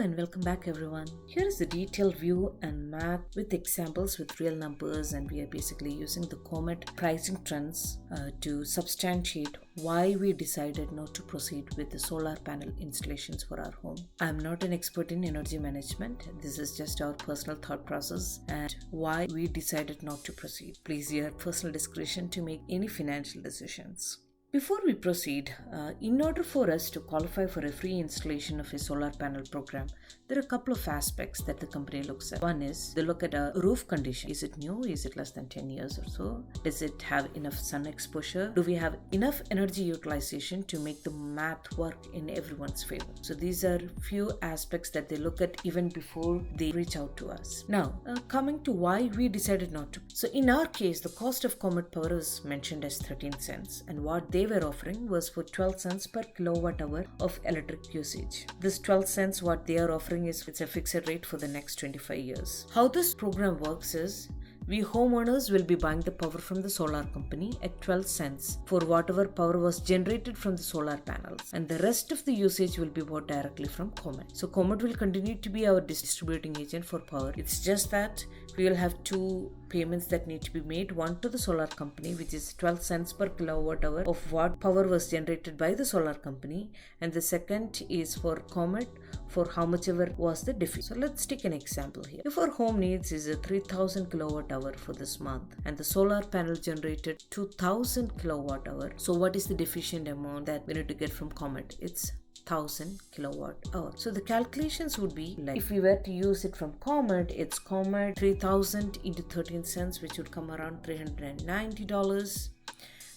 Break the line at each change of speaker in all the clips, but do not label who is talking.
and welcome back everyone. Here is the detailed view and math with examples with real numbers, and we are basically using the COMED pricing trends to substantiate why we decided not to proceed with the solar panel installations for our home. I am not an expert in energy management. This is just our personal thought process and why we decided not to proceed. Please use personal discretion to make any financial decisions. Before we proceed, in order for us to qualify for a free installation of a solar panel program, there are a couple of aspects that the company looks at. One is they look at a roof condition. Is it new? Is it less than 10 years or so? Does it have enough sun exposure? Do we have enough energy utilization to make the math work in everyone's favor? So these are few aspects that they look at even before they reach out to us. Now, coming to why we decided not to. So in our case, the cost of COMED power is mentioned as 13 cents, and what they were offering was for 12 cents per kilowatt hour of electric usage. This 12 cents what they are offering is it's a fixed rate for the next 25 years. How this program works is we homeowners will be buying the power from the solar company at 12 cents for whatever power was generated from the solar panels, and the rest of the usage will be bought directly from COMED. So COMED will continue to be our distributing agent for power. It's just that we will have two payments that need to be made, one to the solar company, which is 12 cents per kilowatt hour of what power was generated by the solar company, and the second is for COMED for how much ever was the deficit. So let's take an example here. If our home needs is a 3000 kilowatt hour for this month and the solar panel generated 2000 kilowatt hour, so what is the deficient amount that we need to get from COMED? It's 1000 kilowatt hour. So the calculations would be like, if we were to use it from COMED, it's COMED 3000 into 13 cents, which would come around $390.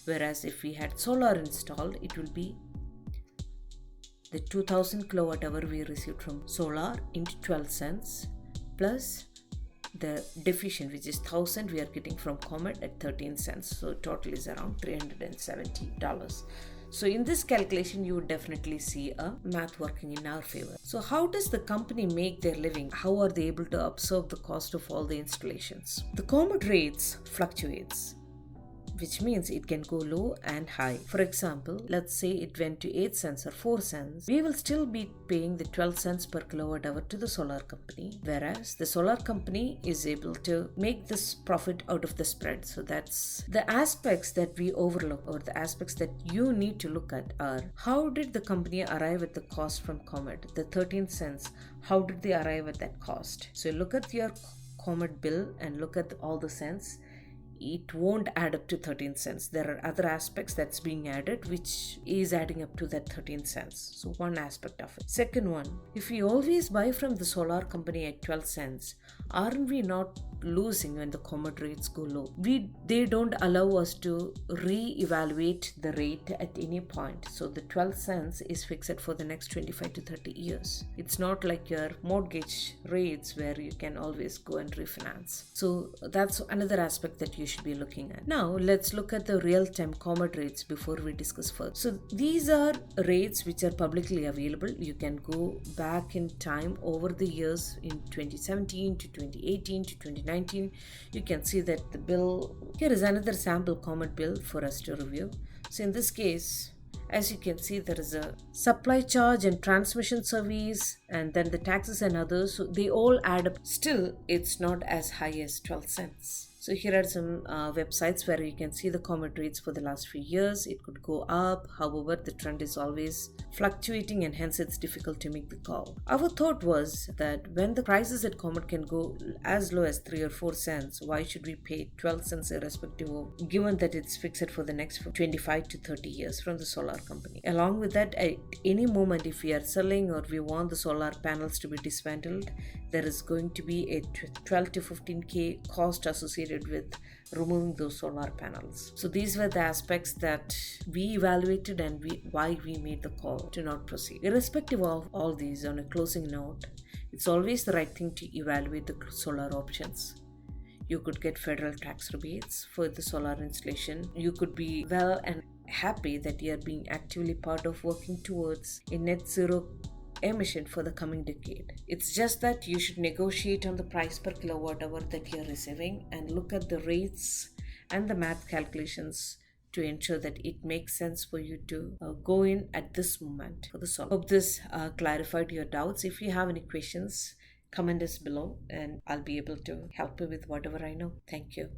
Whereas if we had solar installed, it will be the 2000 kilowatt hour we received from solar into 12 cents plus the deficient, which is 1000 we are getting from COMED at 13 cents. So total is around $370. So in this calculation, you would definitely see a math working in our favor. So how does the company make their living? How are they able to absorb the cost of all the installations? The COMED rates fluctuates, which means it can go low and high. For example, let's say it went to 8 cents or 4 cents. We will still be paying the 12 cents per kilowatt hour to the solar company, whereas the solar company is able to make this profit out of the spread. So that's the aspects that we overlook, or the aspects that you need to look at are, how did the company arrive at the cost from COMED? The 13 cents, how did they arrive at that cost? So look at your COMED bill and look at all the cents. It won't add up to 13 cents. There are other aspects that's being added which is adding up to that 13 cents. So one aspect of it. Second one, if we always buy from the solar company at 12 cents, aren't we not losing when the COMED rates go low? They don't allow us to re-evaluate the rate at any point. So the 12 cents is fixed for the next 25 to 30 years. It's not like your mortgage rates where you can always go and refinance. So that's another aspect that you should be looking at. Now let's look at the real-time COMED rates before we discuss further. So these are rates which are publicly available. You can go back in time over the years in 2017 to 2018 to 2019. You can see that the bill, here is another sample COMED bill for us to review. So in this case, as you can see, there is a supply charge and transmission service, and then the taxes and others. So they all add up. Still, it's not as high as 12 cents. So here are some websites where you can see the COMED rates for the last few years. It could go up. However, the trend is always fluctuating, and hence it's difficult to make the call. Our thought was that when the prices at COMED can go as low as 3 or 4 cents, why should we pay 12 cents irrespective of, given that it's fixed for the next 25 to 30 years from the solar company. Along with that, at any moment, if we are selling or we want the solar panels to be dismantled, there is going to be a 12 to 15K cost associated with removing those solar panels. So these were the aspects that we evaluated and why we made the call to not proceed. Irrespective of all these, on a closing note, it's always the right thing to evaluate the solar options. You could get federal tax rebates for the solar installation. You could be well and happy that you are being actively part of working towards a net zero emission for the coming decade. It's just that you should negotiate on the price per kilowatt hour that you're receiving and look at the rates and the math calculations to ensure that it makes sense for you to go in at this moment for the solution. Hope this clarified your doubts. If you have any questions, comment us below and I'll be able to help you with whatever I know. Thank you.